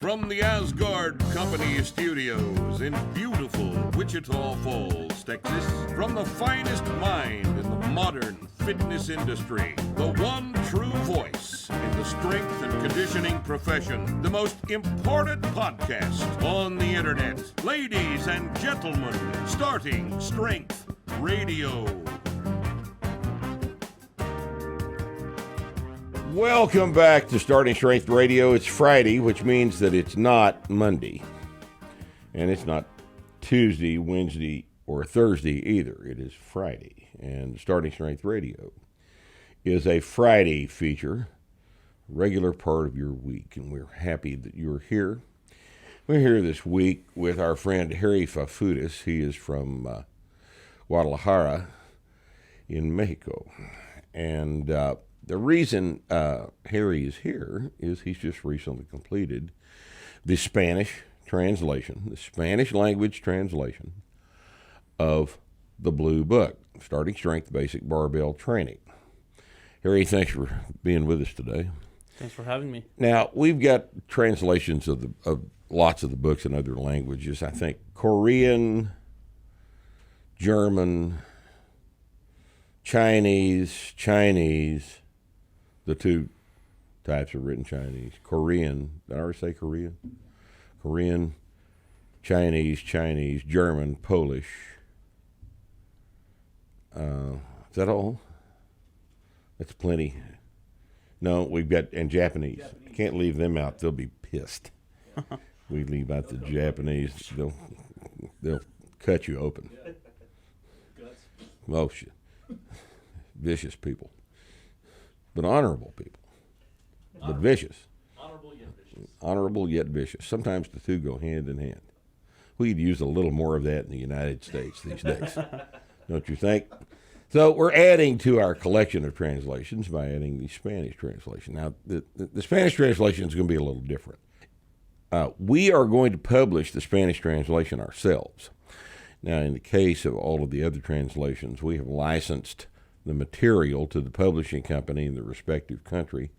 From the Asgard Company Studios in beautiful Wichita Falls, Texas, from the finest mind in the modern fitness industry, the one true voice in the strength and conditioning profession, the most important podcast on the internet. Ladies and gentlemen, starting Strength Radio. Welcome back to Starting Strength Radio. It's Friday, which means that it's not Monday. And it's not Tuesday, Wednesday, or Thursday either. It is Friday. And Starting Strength Radio is a Friday feature, regular part of your week. And we're happy that you're here. We're here this week with our friend Harry Fafutis. He is from Guadalajara in Mexico. And the reason Harry is here is he's just recently completed the Spanish translation, the Spanish language translation of the Blue Book, Starting Strength Basic Barbell Training. Harry, thanks for being with us today. Thanks for having me. Now, we've got translations of lots of the books in other languages. I think Korean, German, Chinese, the two types of written Chinese. Korean, did I already say Korean? Korean, Chinese, German, Polish. Is that all? That's plenty. No, we've got, and Japanese. I can't leave them out. They'll be pissed. We leave out the Japanese. They'll cut you open. Oh, shit. Vicious people. But honorable people. But vicious. Honorable yet vicious. Sometimes the two go hand in hand. We'd use a little more of that in the United States these days. Don't you think? So we're adding to our collection of translations by adding the Spanish translation. Now, the Spanish translation is going to be a little different. We are going to publish the Spanish translation ourselves. Now, in the case of all of the other translations, we have licensed the material to the publishing company in the respective country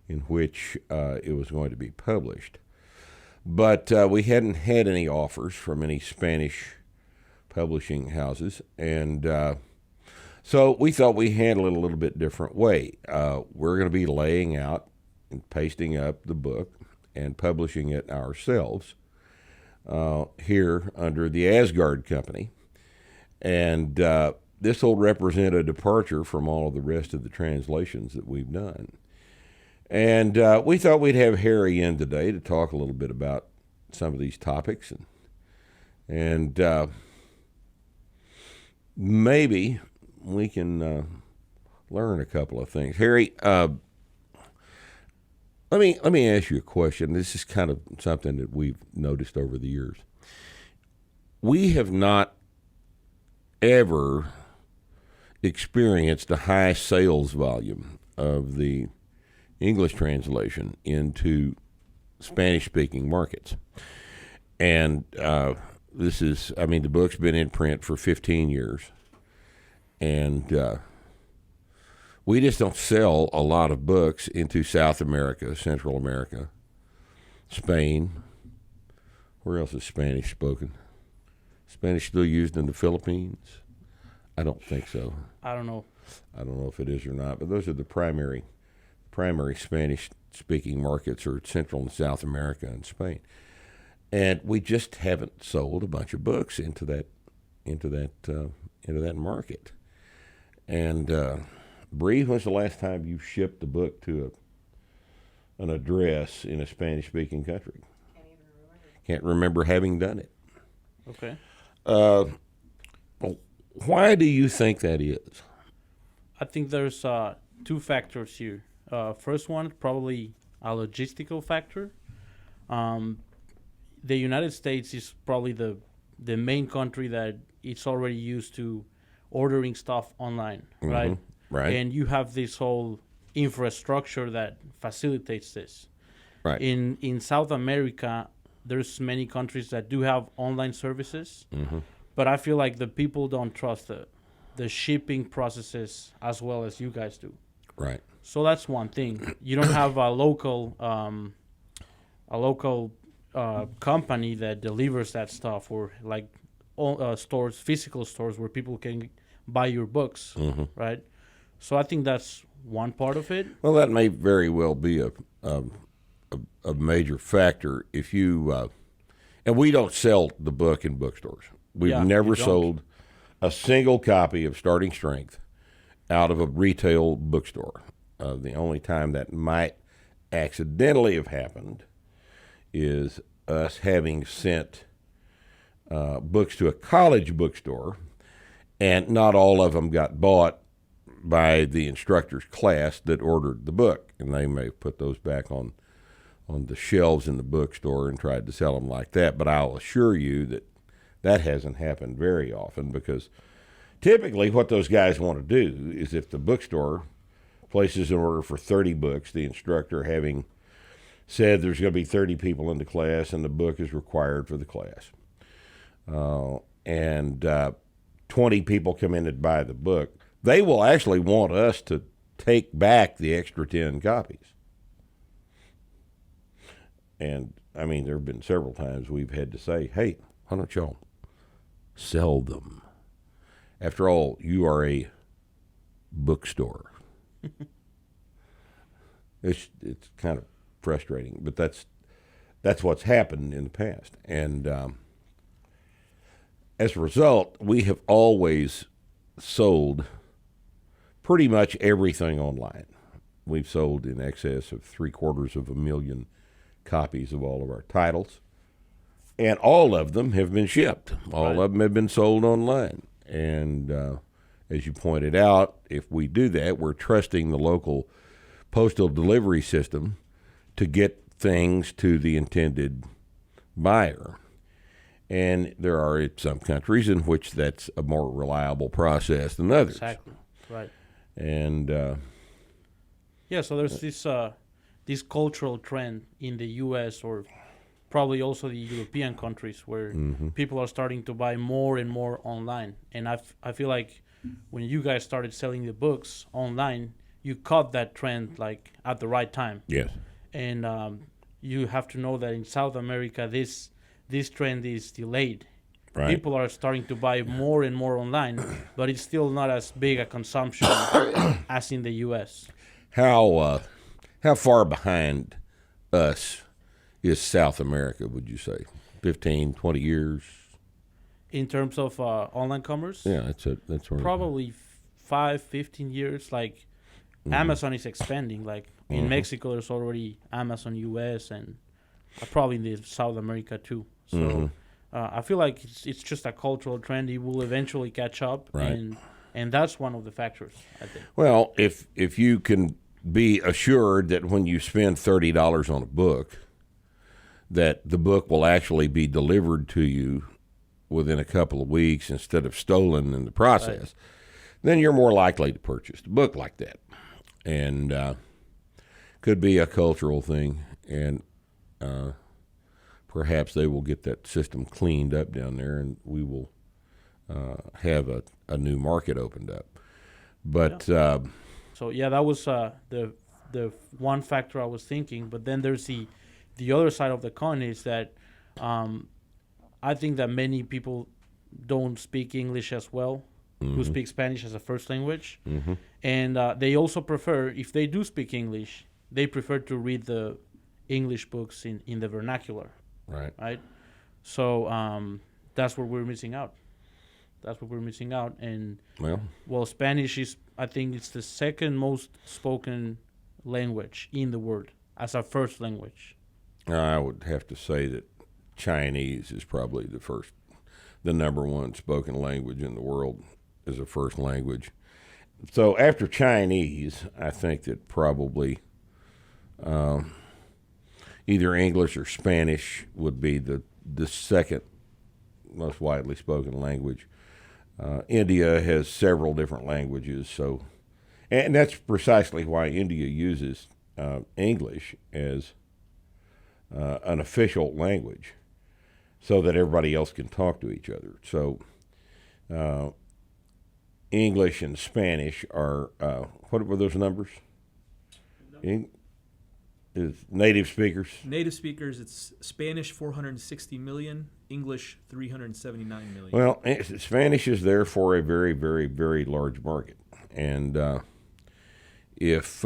in which it was going to be published. But we hadn't had any offers from any Spanish publishing houses, and so we thought we'd handle it a little bit different way. We're going to be laying out and pasting up the book and publishing it ourselves here under the Asgard Company, and this will represent a departure from all of the rest of the translations that we've done. And we thought we'd have Harry in today to talk a little bit about some of these topics. And maybe we can learn a couple of things. Harry, let me ask you a question. This is kind of something that we've noticed over the years. We have not ever experienced a high sales volume of the English translation into Spanish-speaking markets. And this is, I mean, the book's been in print for 15 years. And we just don't sell a lot of books into South America, Central America, Spain. Where else is Spanish spoken? Spanish still used in the Philippines? I don't think so. I don't know if it is or not, but those are the primary Spanish-speaking markets are Central and South America and Spain. And we just haven't sold a bunch of books into that market. And Bree, when's the last time you shipped a book to an address in a Spanish-speaking country? Can't remember having done it. Okay. Well, why do you think that is? I think there's two factors here. First one, probably a logistical factor. The United States is probably the main country that it's already used to ordering stuff online, right? Right. And you have this whole infrastructure that facilitates this. Right. In South America, there's many countries that do have online services, but I feel like the people don't trust the shipping processes as well as you guys do. Right. So that's one thing. You don't have a local company that delivers that stuff, or like stores, physical stores where people can buy your books, right? So I think that's one part of it. Well, that may very well be a major factor. If you and we don't sell the book in bookstores. We've never sold a single copy of Starting Strength out of a retail bookstore. The only time that might accidentally have happened is us having sent books to a college bookstore, and not all of them got bought by the instructor's class that ordered the book, and they may have put those back on the shelves in the bookstore and tried to sell them like that. But I'll assure you that that hasn't happened very often, because typically what those guys want to do is, if the bookstore places an order for 30 books, the instructor having said there's going to be 30 people in the class and the book is required for the class, and 20 people come in and buy the book, they will actually want us to take back the extra 10 copies. And, I mean, there have been several times we've had to say, hey, why don't y'all sell them? After all, you are a bookstore. It's kind of frustrating, but that's what's happened in the past. And as a result, we have always sold pretty much everything online. We've sold in excess of 750,000 copies of all of our titles, and all of them have been shipped. All of them have been sold online. And as you pointed out, if we do that, we're trusting the local postal delivery system to get things to the intended buyer. And there are some countries in which that's a more reliable process than others. Exactly, right. And so there's this cultural trend in the U.S. or probably also the European countries where people are starting to buy more and more online. And I feel like when you guys started selling the books online, you caught that trend like at the right time. Yes. And you have to know that in South America, this trend is delayed. Right. People are starting to buy more and more online, but it's still not as big a consumption as in the U.S. How far behind us is South America, would you say? 15, 20 years? In terms of online commerce? Yeah, that's probably 15 years. Like Amazon is expanding. Like in Mexico, there's already Amazon US, and probably in the South America too. So I feel like it's just a cultural trend. It will eventually catch up, right. and that's one of the factors, I think. Well, if you can be assured that when you spend $30 on a book, that the book will actually be delivered to you within a couple of weeks instead of stolen in the process, then you're more likely to purchase a book like that. And could be a cultural thing, and perhaps they will get that system cleaned up down there, and we will have a new market opened up. But so that was the one factor I was thinking. But then there's the other side of the coin is that I think that many people don't speak English as well, who speak Spanish as a first language. And they also prefer, if they do speak English, they prefer to read the English books in the vernacular. Right? So that's where we're missing out. And, well, Spanish is, I think it's the second most spoken language in the world as a first language. I would have to say that Chinese is probably the number one spoken language in the world as a first language. So after Chinese, I think that probably either English or Spanish would be the second most widely spoken language. India has several different languages, and that's precisely why India uses English as an official language, so that everybody else can talk to each other. So English and Spanish are, what were those numbers? is native speakers. Native speakers, it's Spanish 460 million, English 379 million. Well, Spanish is there for a very, very, very large market, and if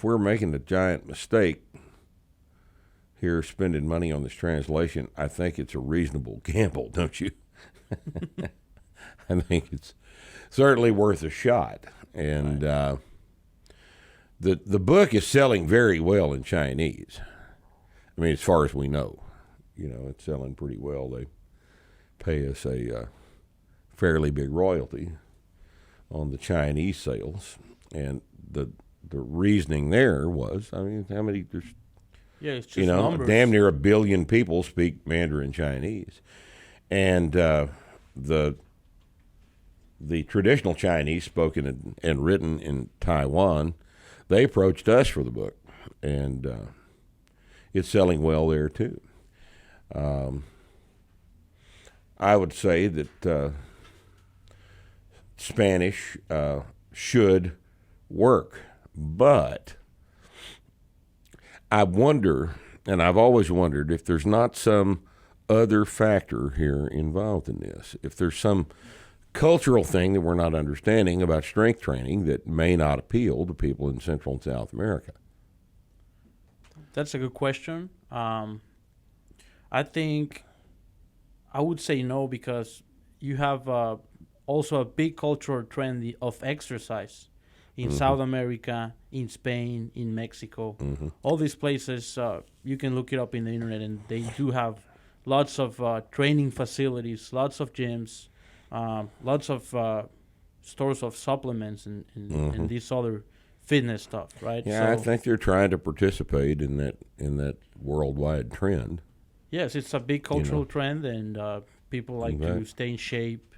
we're making a giant mistake here, spending money on this translation, I think it's a reasonable gamble, don't you? I think it's certainly worth a shot, and the book is selling very well in Chinese. I mean, as far as we know, it's selling pretty well. They pay us a fairly big royalty on the Chinese sales, and the reasoning there was, I mean, how many? There's, it's just numbers. Damn near 1 billion people speak Mandarin Chinese, and the traditional Chinese spoken and written in Taiwan, they approached us for the book, and it's selling well there too. I would say that Spanish should work, but I wonder, and I've always wondered, if there's not some other factor here involved in this, if there's some cultural thing that we're not understanding about strength training that may not appeal to people in Central and South America. That's a good question. I think I would say no, because you have also a big cultural trend of exercise in South America, in Spain, in Mexico. All these places, you can look it up in the internet, and they do have lots of training facilities, lots of gyms, lots of stores of supplements and this other fitness stuff, right? Yeah, so, I think they're trying to participate in that worldwide trend. Yes, it's a big cultural trend, and people like to stay in shape,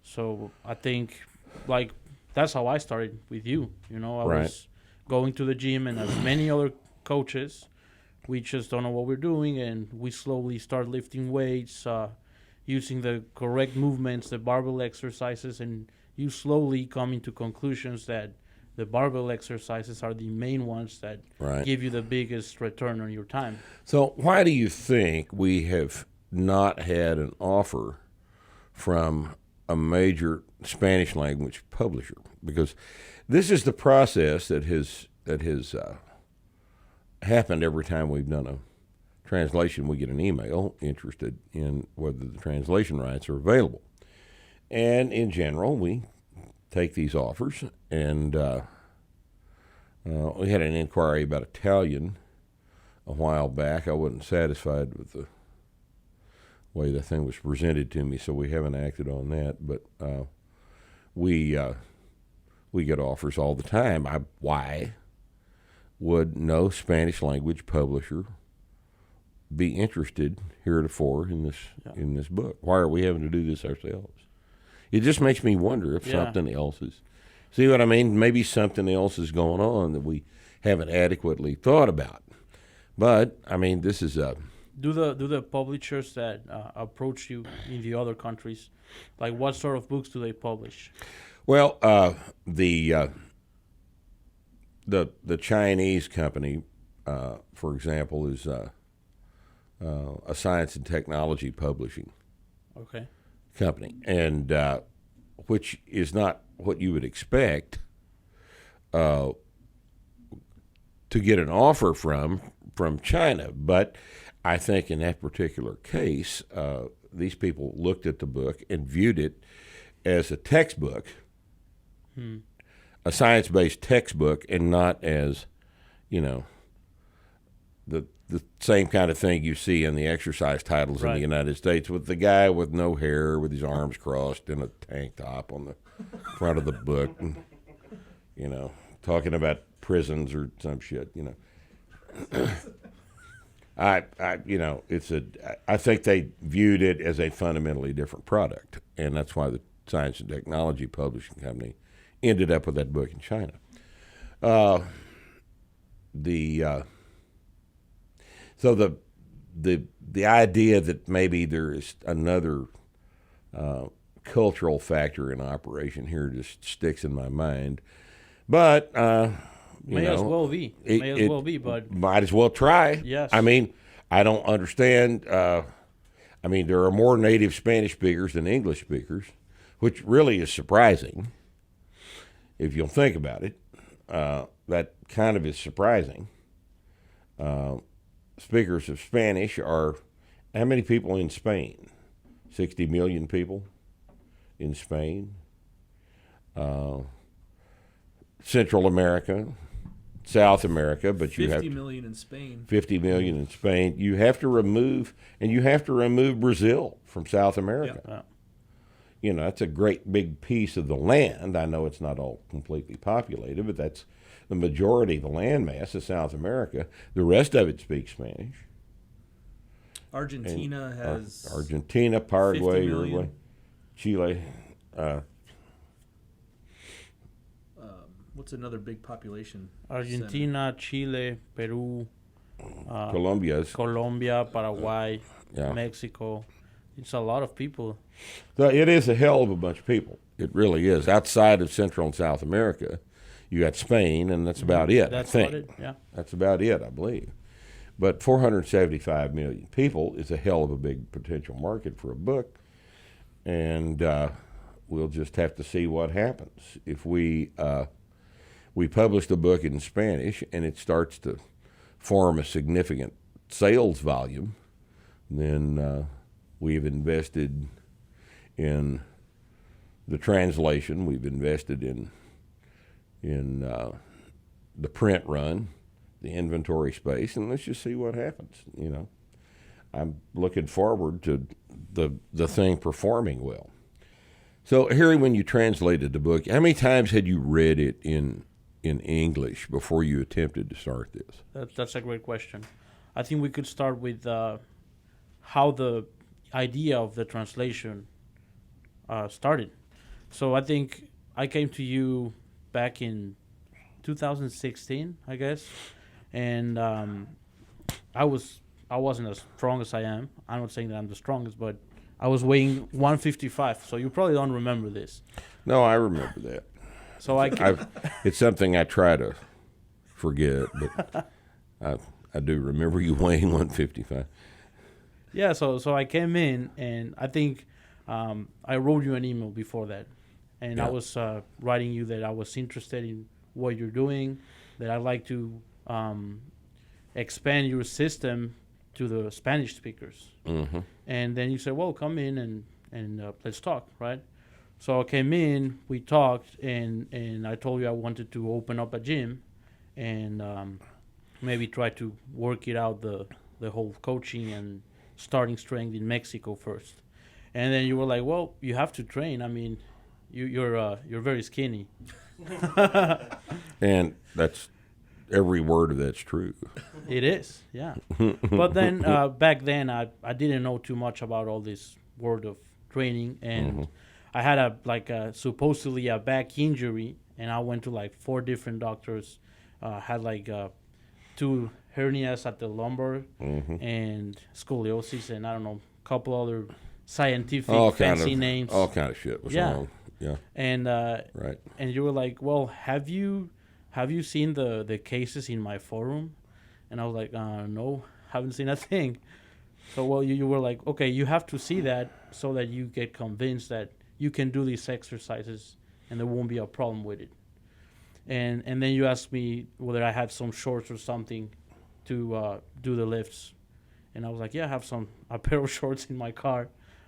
So I think, like, that's how I started with you. I was going to the gym, and as many other coaches, we just don't know what we're doing, and we slowly start lifting weights, using the correct movements, the barbell exercises, and you slowly come into conclusions that the barbell exercises are the main ones that give you the biggest return on your time. So why do you think we have not had an offer from a major Spanish language publisher? Because this is the process that has happened every time we've done a translation. We get an email interested in whether the translation rights are available. And in general, we take these offers, and we had an inquiry about Italian a while back. I wasn't satisfied with the way the thing was presented to me, so we haven't acted on that. But we get offers all the time. Why would no Spanish language publisher be interested heretofore in this book? Why are we having to do this ourselves? It just makes me wonder if something else is. See what I mean? Maybe something else is going on that we haven't adequately thought about. But I mean, this is a. Do the publishers that approach you in the other countries, like, what sort of books do they publish? Well, the Chinese company, for example, is a science and technology publishing company, and which is not what you would expect to get an offer from China. But I think in that particular case, these people looked at the book and viewed it as a textbook, a science-based textbook, and not as, the same kind of thing you see in the exercise titles in the United States, with the guy with no hair, with his arms crossed, in a tank top on the front of the book, and, talking about prisons or some shit, I think they viewed it as a fundamentally different product, and that's why the Science and Technology Publishing Company ended up with that book in China. So the idea that maybe there is another cultural factor in operation here just sticks in my mind. But May as well be. May as well be, but might as well try. Yes. I mean, I don't understand. I mean, there are more native Spanish speakers than English speakers, which really is surprising if you'll think about it. That kind of is surprising. Speakers of Spanish are, how many people in Spain? 60 million people in Spain. Central America, South America, but you have 50 million in Spain. 50 million in Spain. You have to remove Brazil from South America. Yeah. You know, that's a great big piece of the land. I know it's not all completely populated, but that's the majority of the land mass of South America. The rest of it speaks Spanish. Argentina has Argentina, Paraguay, 50 million. Uruguay, Chile. What's another big population? Argentina, Chile, Peru, Colombia, Paraguay, yeah. Mexico. It's a lot of people. So it is a hell of a bunch of people. It really is. Outside of Central and South America, you got Spain, and that's about it. That's I think. about it. Yeah. That's about it, I believe. But 475 million people is a hell of a big potential market for a book, and we'll just have to see what happens. If we publish the book in Spanish and it starts to form a significant sales volume, then we've invested in the translation, we've invested in the print run, the inventory space, and let's just see what happens. You know, I'm looking forward to the thing performing well. So, Harry, when you translated the book, how many times had you read it in English before you attempted to start this? That's a great question. I think we could start with how the idea of the translation started. So I think I came to you back in 2016, I guess, and I wasn't as strong as I am. I'm not saying that I'm the strongest, but I was weighing 155. So you probably don't remember this. No, I remember that. So it's something I try to forget, but I do remember you weighing 155. Yeah, so I came in, and I think I wrote you an email before that, and Yeah. I was writing you that I was interested in what you're doing, that I'd like to expand your system to the Spanish speakers. Mm-hmm. And then you said, well, come in and let's talk, right? So I came in, we talked, and I told you I wanted to open up a gym and maybe try to work it out, the whole coaching and starting strength in Mexico first. And then you were like, well, you have to train. I mean, you're very skinny. And that's every word of that's true. It is, yeah. But then back then, I didn't know too much about all this word of training, and I had supposedly a back injury, and I went to like 4 different doctors. Had like 2 hernias at the lumbar and scoliosis, and I don't know, a couple other scientific fancy names. All kind of shit was wrong. Yeah. And Right. and you were like, well, have you seen the cases in my forum? And I was like, no, haven't seen a thing. So, well, you were like, okay, you have to see that so that you get convinced that you can do these exercises and there won't be a problem with it. And then you asked me whether I had some shorts or something to do the lifts. And I was like, yeah, I have a pair of shorts in my car.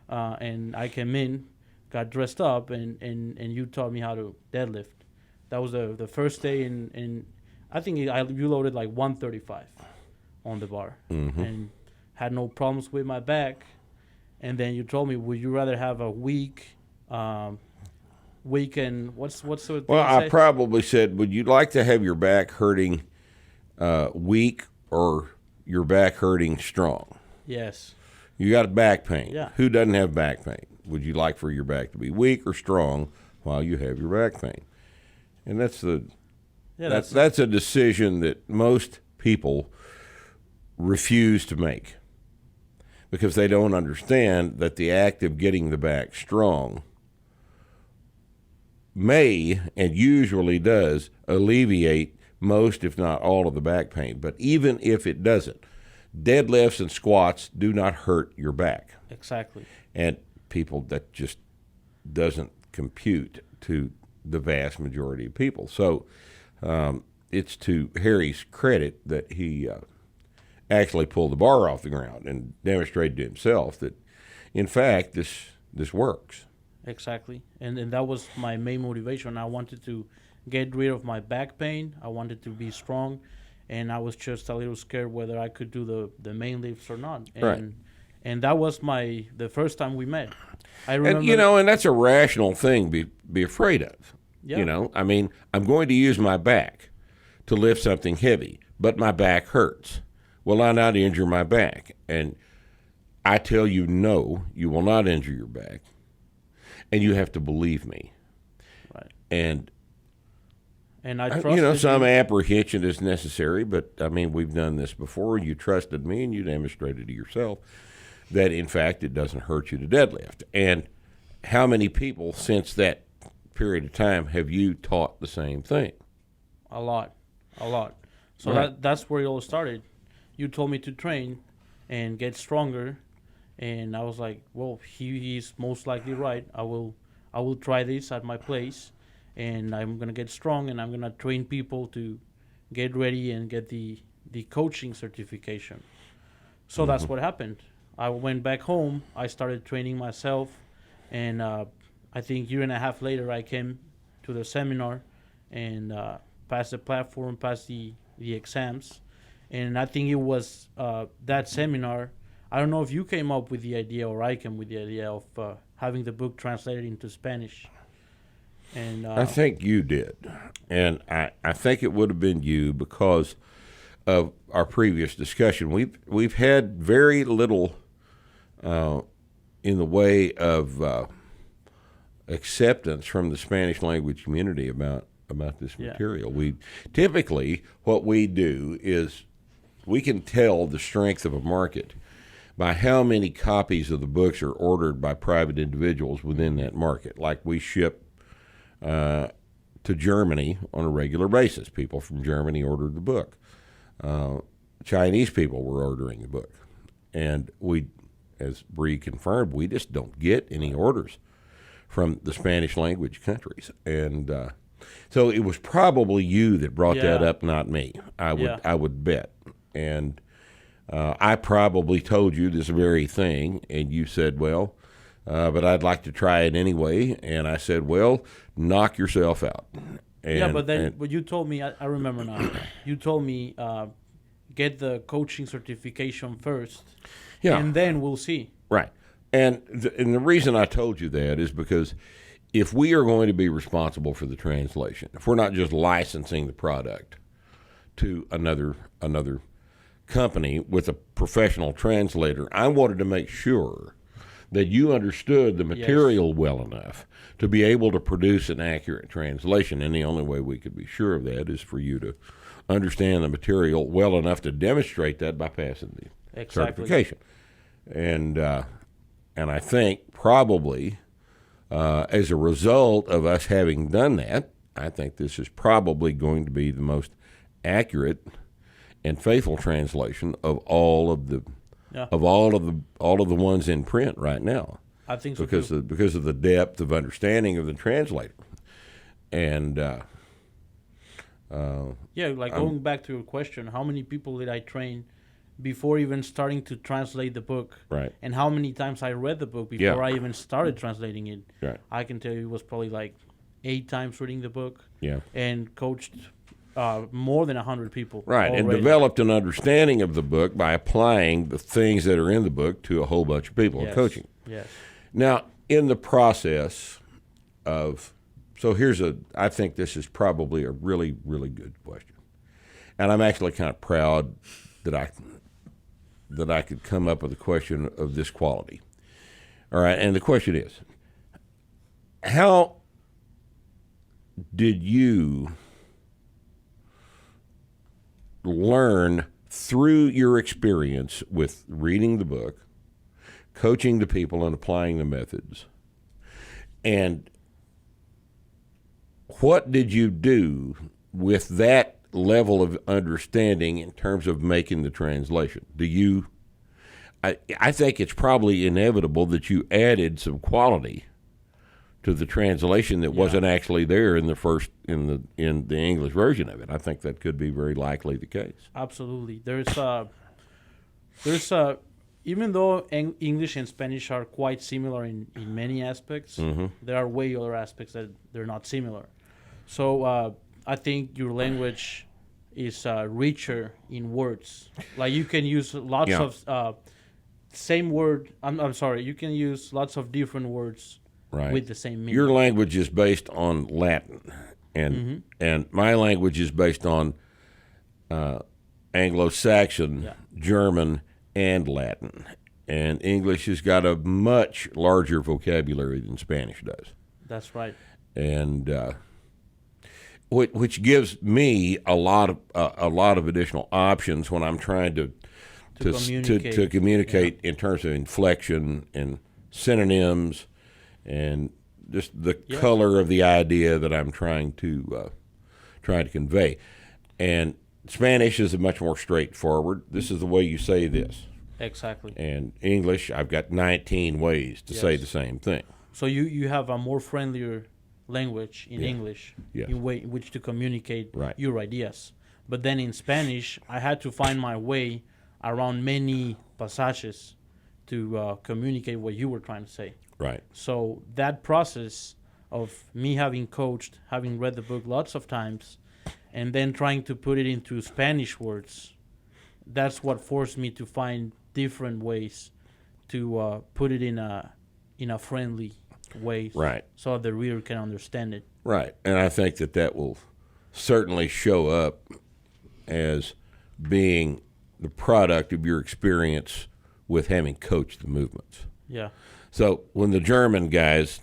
And I came in, got dressed up, and you taught me how to deadlift. That was the first day, and I think you loaded like 135 on the bar. And had no problems with my back. And then you told me, would you rather have a week and what's the thing Well, you I say? probably said, would you like to have your back hurting weak or your back hurting strong? Yes. You got back pain. Yeah. Who doesn't have back pain? Would you like for your back to be weak or strong while you have your back pain? And that's a decision that most people refuse to make because they don't understand that the act of getting the back strong may and usually does alleviate most, if not all, of the back pain. But even if it doesn't, deadlifts and squats do not hurt your back. Exactly. And people, that just doesn't compute to the vast majority of people. So it's to Harry's credit that he actually pulled the bar off the ground and demonstrated to himself that, in fact, this works. Exactly. And that was my main motivation. I wanted to get rid of my back pain. I wanted to be strong. And I was just a little scared whether I could do the main lifts or not. And, Right. And that was the first time we met. I remember. And, and that's a rational thing to be afraid of. Yeah. I mean, I'm going to use my back to lift something heavy, but my back hurts. Will I not injure my back? And I tell you, no, you will not injure your back. And you have to believe me. Right. And I trusted some you. apprehension is necessary, but I mean, we've done this before. You trusted me and you demonstrated to yourself that, in fact, it doesn't hurt you to deadlift. And how many people since that period of time have you taught the same thing? A lot. So Right. that's where it all started. You told me to train and get stronger, and I was like, well, he's most likely right. I will try this at my place, and I'm gonna get strong, and I'm gonna train people to get ready and get the coaching certification. So that's what happened. I went back home. I started training myself, and I think a year and a half later, I came to the seminar and passed the platform, passed the exams. And I think it was that seminar. I don't know if you came up with the idea or I came with the idea of having the book translated into Spanish. And I think you did. And I think it would have been you because of our previous discussion. We've had very little in the way of acceptance from the Spanish language community about this material. We typically, what we do is we can tell the strength of a market by how many copies of the books are ordered by private individuals within that market. Like we ship to Germany on a regular basis. People from Germany ordered the book. Chinese people were ordering the book. And we, as Bree confirmed, we just don't get any orders from the Spanish language countries. And so it was probably you that brought that up, not me. I would bet. And I probably told you this very thing, and you said, well, but I'd like to try it anyway. And I said, well, knock yourself out. And, but you told me, I remember now, you told me get the coaching certification first, and then we'll see. Right. And the reason I told you that is because if we are going to be responsible for the translation, if we're not just licensing the product to another company with a professional translator, I wanted to make sure that you understood the material well enough to be able to produce an accurate translation. And the only way we could be sure of that is for you to understand the material well enough to demonstrate that by passing the certification. And I think probably as a result of us having done that, I think this is probably going to be the most accurate and faithful translation of all of the all of the ones in print right now. I think so because too. Because of the depth of understanding of the translator. And going back to your question, how many people did I train before even starting to translate the book? Right. And how many times I read the book before I even started translating it? Right. I can tell you it was probably like 8 times reading the book. Yeah. And coached more than 100 people. Right, already. and developed an understanding of the book by applying the things that are in the book to a whole bunch of people and coaching. Yes. Now, in the process of, I think this is probably a really, really good question. And I'm actually kind of proud that I could come up with a question of this quality. All right, and the question is, how did you learn through your experience with reading the book, coaching the people and applying the methods, and what did you do with that level of understanding in terms of making the translation? I think it's probably inevitable that you added some quality to the translation that wasn't actually there in the English version of it. I think that could be very likely the case. Absolutely. There's even though English and Spanish are quite similar in many aspects, there are way other aspects that they're not similar. So I think your language is richer in words. Like you can use lots of same word. I'm sorry. You can use lots of different words with the same meaning. Your language is based on Latin, and my language is based on Anglo-Saxon, German, and Latin. And English has got a much larger vocabulary than Spanish does. That's right. And which gives me a lot of additional options when I'm trying to communicate in terms of inflection and synonyms and just the color of the idea that I'm trying to convey. And Spanish is much more straightforward. This is the way you say this. Exactly. And English, I've got 19 ways to say the same thing. So you have a more friendlier language in English in which to communicate your ideas. But then in Spanish, I had to find my way around many passages to communicate what you were trying to say. Right. So that process of me having coached, having read the book lots of times, and then trying to put it into Spanish words, that's what forced me to find different ways to put it in a friendly way, so the reader can understand it. Right, and I think that will certainly show up as being the product of your experience with having coached the movements. Yeah. So when the German guys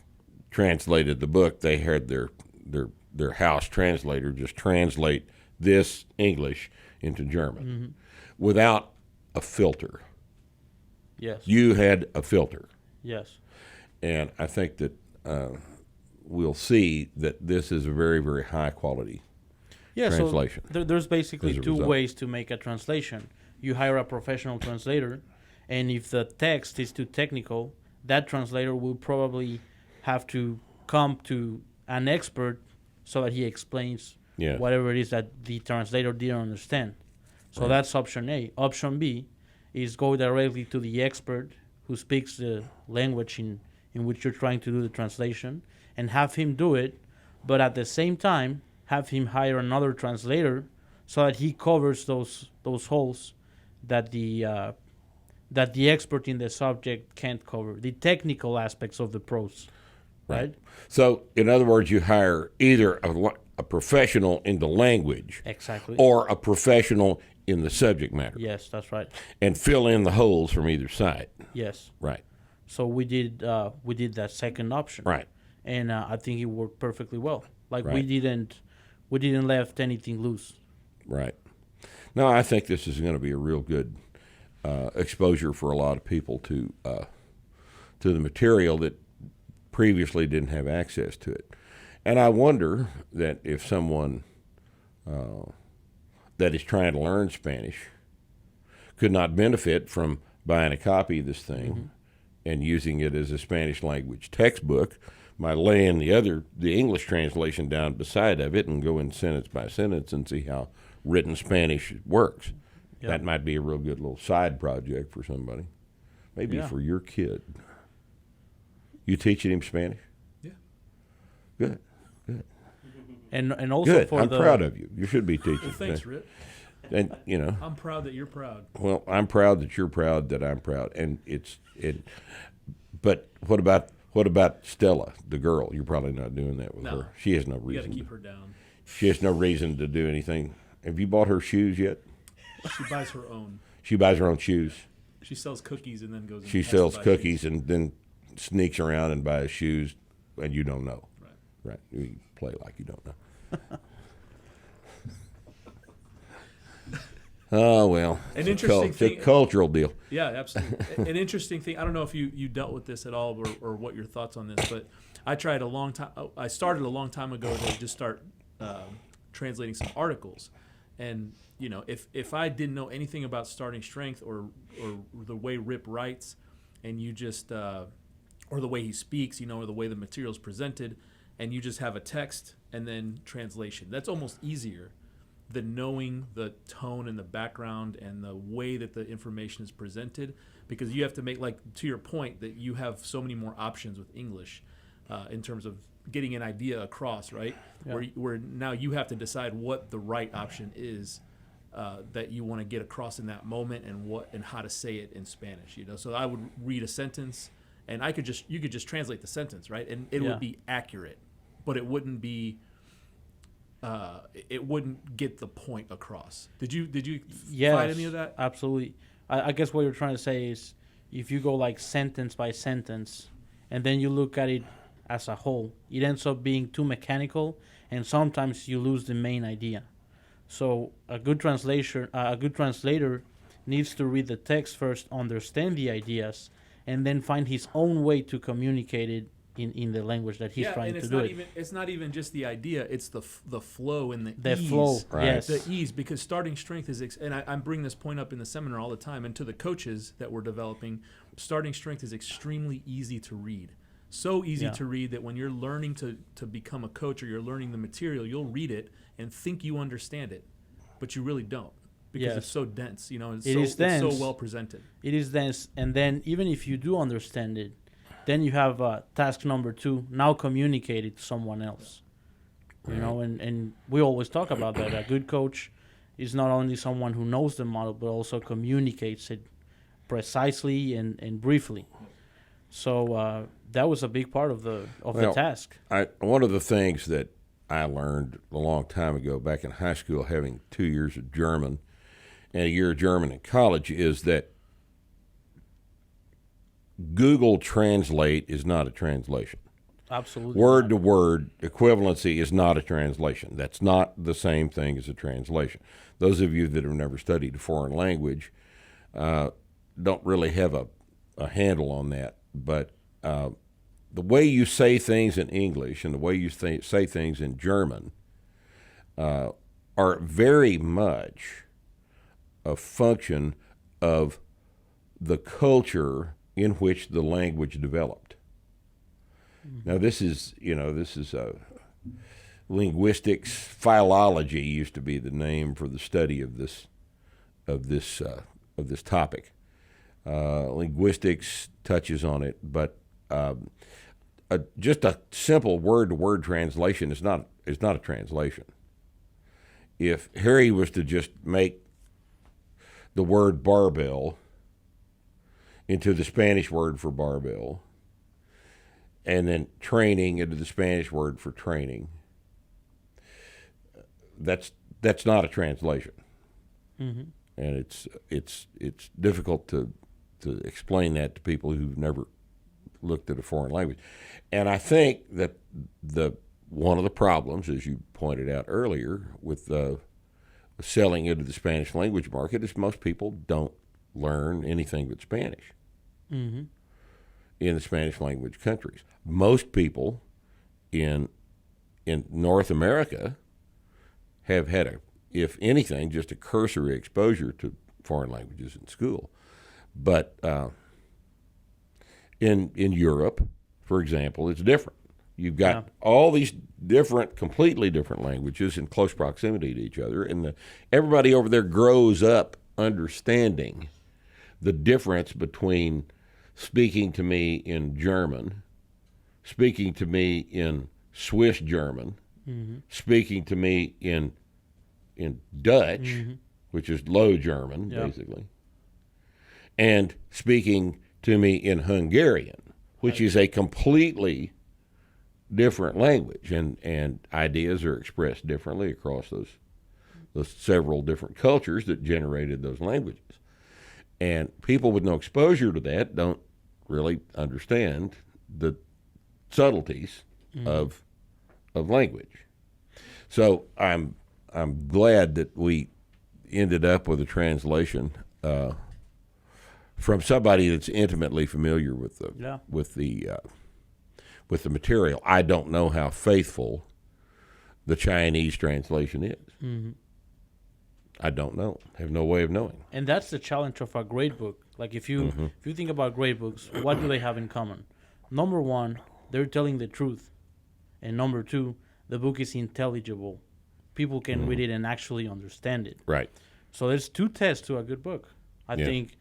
translated the book, they had their house translator just translate this English into German without a filter. Yes. You had a filter. Yes. And I think that we'll see that this is a very, very high quality translation. So there's basically two ways to make a translation. You hire a professional translator, and if the text is too technical, that translator will probably have to come to an expert so that he explains whatever it is that the translator didn't understand. So that's option A. Option B is go directly to the expert who speaks the language in which you're trying to do the translation and have him do it, but at the same time have him hire another translator so that he covers those holes that the expert in the subject can't cover, the technical aspects of the prose. Right? So, in other words, you hire either a professional in the language, or a professional in the subject matter. Yes, that's right. And fill in the holes from either side. Yes. Right. So we did that second option. Right. And I think it worked perfectly well. We didn't left anything loose. Right. No, I think this is going to be a real good exposure for a lot of people to the material that previously didn't have access to it. And I wonder that if someone that is trying to learn Spanish could not benefit from buying a copy of this thing and using it as a Spanish language textbook by laying the English translation down beside of it and going sentence by sentence and see how written Spanish works. Yep. That might be a real good little side project for somebody. Maybe for your kid. You teaching him Spanish? Yeah. Good. And also good. I'm proud of you. You should be teaching. Well, thanks, Rip. And I'm proud that you're proud. Well, I'm proud that you're proud that I'm proud, and But what about Stella, the girl? You're probably not doing that with her. She has no reason. You got to keep her down. She has no reason to do anything. Have you bought her shoes yet? She buys her own. She buys her own shoes. She sells cookies and then goes. She sells cookies and then sneaks around and buys shoes, and you don't know. Right. You play like you don't know. Oh, well, An it's interesting it's a thing. cultural deal. Yeah, absolutely. An interesting thing. I don't know if you dealt with this at all, or what your thoughts on this, but I tried a long time. I started a long time ago to just start translating some articles, and if I didn't know anything about starting strength or the way Rip writes, and you just or the way he speaks, or the way the material is presented, and you just have a text and then translation, that's almost easier than knowing the tone and the background and the way that the information is presented, because you have to make, like, to your point, that you have so many more options with English in terms of getting an idea across, right? Yeah. Where now you have to decide what the right option is that you want to get across in that moment, and how to say it in Spanish. So I would read a sentence, and you could just translate the sentence, right? And it would be accurate, but it wouldn't be. It wouldn't get the point across. Did you find any of that? Absolutely. I guess what you're trying to say is, if you go like sentence by sentence, and then you look at it as a whole, it ends up being too mechanical, and sometimes you lose the main idea. So a good translator needs to read the text first, understand the ideas, and then find his own way to communicate it in the language that he's trying to do it. It's not even just the idea; it's the flow and The ease. flow, Right. yes. The ease, because starting strength is, and I bring this point up in the seminar all the time, and to the coaches that we're developing, starting strength is extremely easy to read. So easy to read that when you're learning to become a coach, or you're learning the material, you'll read it and think you understand it, but you really don't, because it's so dense. It's so well presented. It is dense, and then even if you do understand it, then you have task number 2. Now communicate it to someone else. And we always talk about that. A good coach is not only someone who knows the model, but also communicates it precisely and briefly. So that was a big part of the task. One of the things that I learned a long time ago, back in high school, having 2 years of German and a year of German in college, is that Google Translate is not a translation. Absolutely. Word to word equivalency is not a translation. That's not the same thing as a translation. Those of you that have never studied a foreign language don't really have a handle on that. But the way you say things in English and the way you say things in German are very much a function of the culture in which the language developed. Now, this is linguistics. Philology used to be the name for the study of this topic. Linguistics touches on it, but just a simple word-to-word translation is not a translation. If Harry was to just make the word barbell into the Spanish word for barbell, and then training into the Spanish word for training, that's not a translation. Mm-hmm. And it's difficult to explain that to people who've never looked at a foreign language. And I think that one of the problems, as you pointed out earlier, with selling into the Spanish language market is most people don't learn anything but Spanish. Mm-hmm. In the Spanish language countries. Most people in North America have had, if anything, just a cursory exposure to foreign languages in school. But in Europe, for example, it's different. You've got all these completely different languages in close proximity to each other, and everybody over there grows up understanding the difference between speaking to me in German, speaking to me in Swiss German, speaking to me in Dutch, which is Low German, basically, and speaking to me in Hungarian, which is a completely different language, and ideas are expressed differently across those several different cultures that generated those languages. And people with no exposure to that don't really understand the subtleties of language. So I'm glad that we ended up with a translation from somebody that's intimately familiar with the with the material. I don't know how faithful the Chinese translation is. Mm-hmm. I don't know. I have no way of knowing. And that's the challenge of a great book. Like if you think about great books, what do they have in common? Number one, they're telling the truth. And number two, the book is intelligible. People can read it and actually understand it. Right. So there's two tests to a good book. I think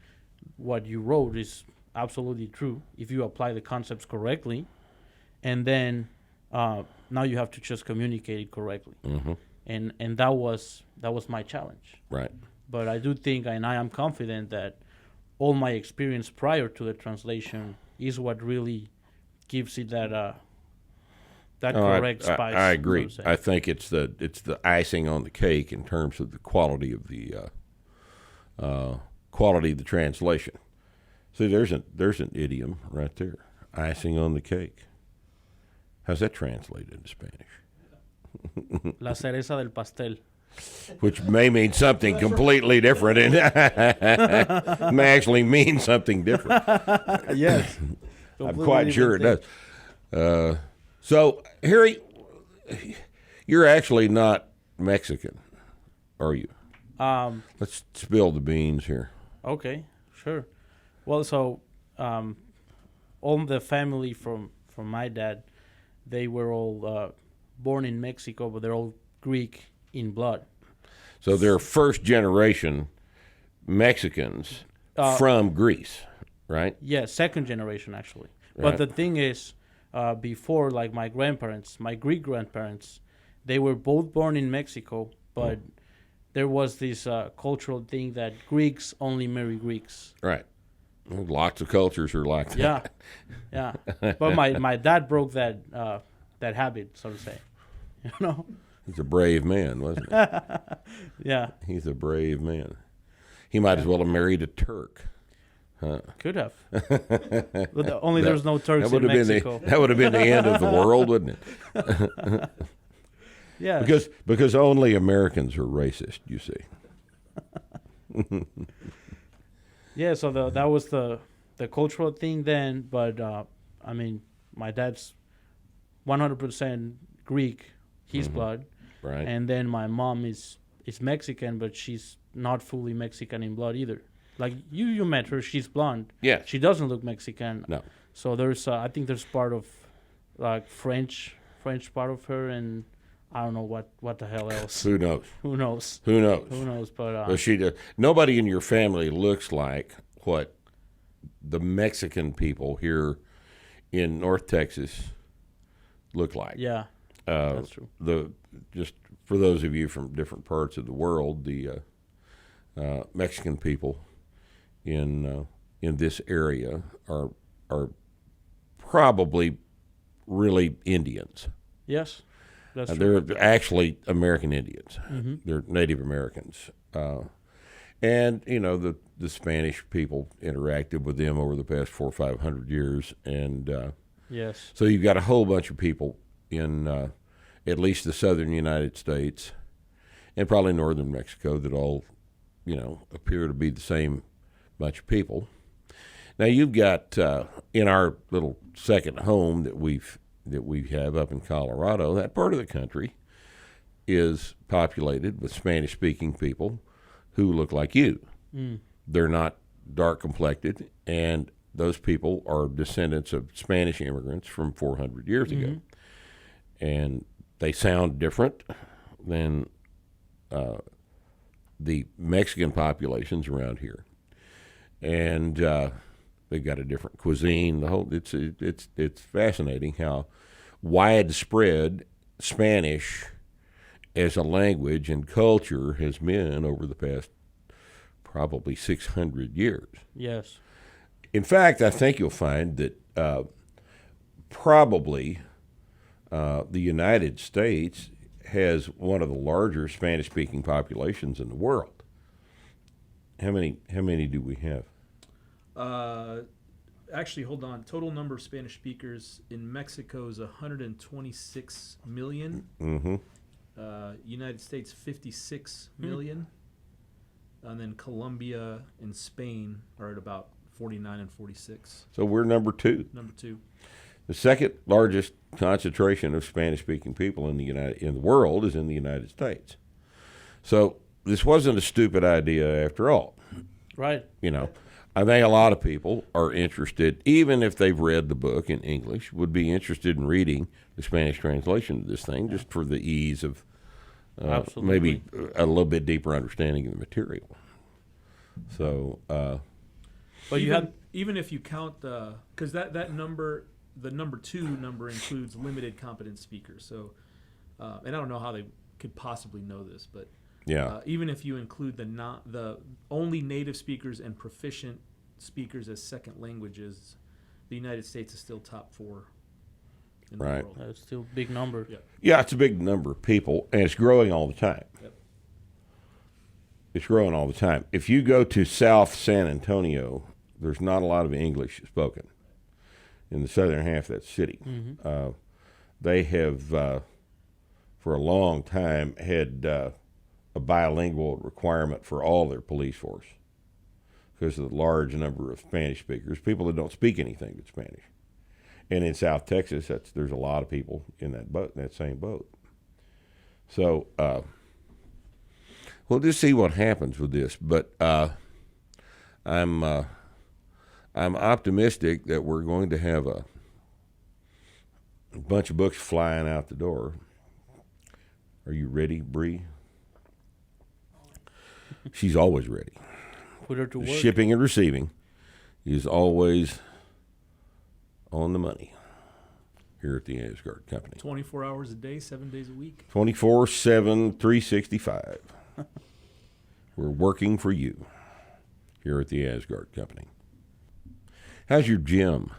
what you wrote is absolutely true if you apply the concepts correctly. And then now you have to just communicate it correctly. Mm-hmm. And that was my challenge. Right. But I do think, and I am confident that all my experience prior to the translation is what really gives it that correct spice. I agree. I think it's the icing on the cake in terms of the quality of the translation. See, there's an idiom right there. Icing on the cake. How's that translated into Spanish? La cereza del pastel. Which may mean something completely different, and may actually mean something different. Yes. I'm quite sure it does. So, Harry, you're actually not Mexican, are you? Let's spill the beans here. Okay, sure. Well, so all the family from my dad, they were all born in Mexico, but they're all Greek in blood. So they're first generation Mexicans from Greece, right? Yeah, second generation actually. Right. But the thing is, before, like my grandparents, my Greek grandparents, they were both born in Mexico, but there was this cultural thing that Greeks only marry Greeks. Right. Lots of cultures are like that. Yeah. But my dad broke that habit, so to say. You know? He's a brave man, wasn't he? Yeah. He's a brave man. He might as well have married a Turk. Huh? Could have. But only there's no Turks in Mexico. That would have been the end of the world, wouldn't it? Yeah. Because only Americans are racist, you see. Yeah, so that was the cultural thing then, but I mean, my dad's 100% Greek, his blood. Right. And then my mom is Mexican, but she's not fully Mexican in blood either. Like you met her, she's blonde. Yeah. She doesn't look Mexican. No. So there's I think there's part of like French part of her, and I don't know what the hell else. Who knows? Who knows? Who knows? Who knows? But nobody in your family looks like what the Mexican people here in North Texas look like. yeah, that's true. Just for those of you from different parts of the world, the Mexican people in this area are probably really Indians. Yes, that's true. They're actually American Indians. Mm-hmm. They're Native Americans. And, you know, the Spanish people interacted with them over the past 400 or 500 years. And Yes. so you've got a whole bunch of people in at least the southern United States and probably northern Mexico that all, you know, appear to be the same bunch of people. Now you've got in our little second home that we have up in Colorado, that part of the country is populated with Spanish-speaking people who look like you. Mm. They're not dark-complected, and those people are descendants of Spanish immigrants from 400 years ago. And they sound different than the Mexican populations around here. And they've got a different cuisine. It's fascinating how widespread Spanish as a language and culture has been over the past probably 600 years. Yes. In fact, I think you'll find that probably the United States has one of the larger Spanish-speaking populations in the world. How many do we have? Actually, hold on. Total number of Spanish speakers in Mexico is 126 million. Mm-hmm. United States, 56 million. and then Colombia and Spain are at about 49 and 46. So we're number 2. Number 2. The second largest concentration of Spanish-speaking people in the world is in the United States. So this wasn't a stupid idea after all. Right. You know, I think a lot of people are interested, even if they've read the book in English, would be interested in reading the Spanish translation of this thing just for the ease of maybe a little bit deeper understanding of the material. So, but even if you count because that number, the number 2 number includes limited competent speakers. So, and I don't know how they could possibly know this, but yeah, even if you include the only native speakers and proficient speakers as second languages, the United States is still top 4 in the right. world. That's still a big number. Yeah. Yeah, it's a big number of people, and it's growing all the time. Yep. It's growing all the time. If you go to South San Antonio, there's not a lot of English spoken in the southern half of that city. Mm-hmm. They have, for a long time, had a bilingual requirement for all their police force because of the large number of Spanish speakers, people that don't speak anything but Spanish. And in South Texas, there's a lot of people in that same boat. So we'll just see what happens with this. But I'm optimistic that we're going to have a bunch of books flying out the door. Are you ready, Bree? She's always ready. Put her to work. Shipping and receiving is always on the money here at the Asgard Company. 24 hours a day, 7 days a week. 24/7, 365. We're working for you here at the Asgard Company. How's your gym?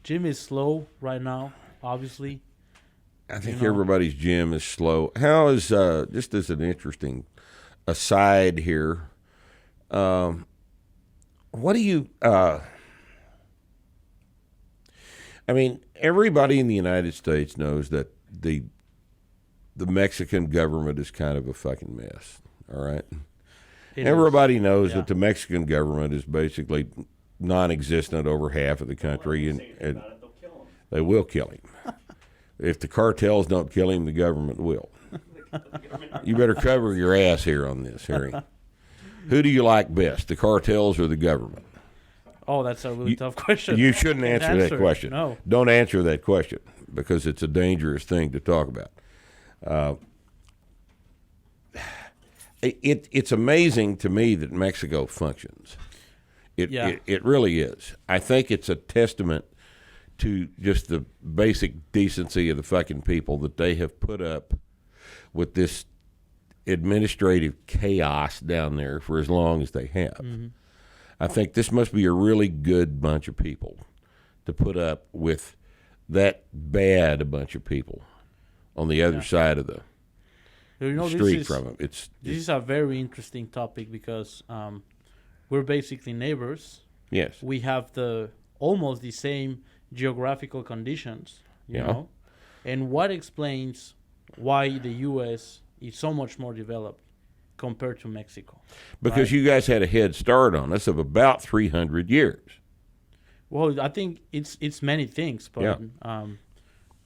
Gym is slow right now, obviously. I think everybody's gym is slow. How is, just as an interesting aside here, what do you, I mean, everybody in the United States knows that the Mexican government is kind of a fucking mess, all right? Everybody knows that the Mexican government is basically non-existent over half of the country, and they will kill him. If the cartels don't kill him, the government will. You better cover your ass here on this, Harry. Who do you like best, the cartels or the government? Oh, that's a really tough question. You shouldn't answer that question. No. Don't answer that question because it's a dangerous thing to talk about. It's amazing to me that Mexico functions. It really is. I think it's a testament to just the basic decency of the fucking people that they have put up with this administrative chaos down there for as long as they have. Mm-hmm. I think this must be a really good bunch of people to put up with that bad a bunch of people on the other side of the street from them. This is a very interesting topic because we're basically neighbors. Yes. We have almost the same geographical conditions, you know? And what explains why the U.S. is so much more developed compared to Mexico? Because you guys had a head start on us of about 300 years. Well, I think it's many things, but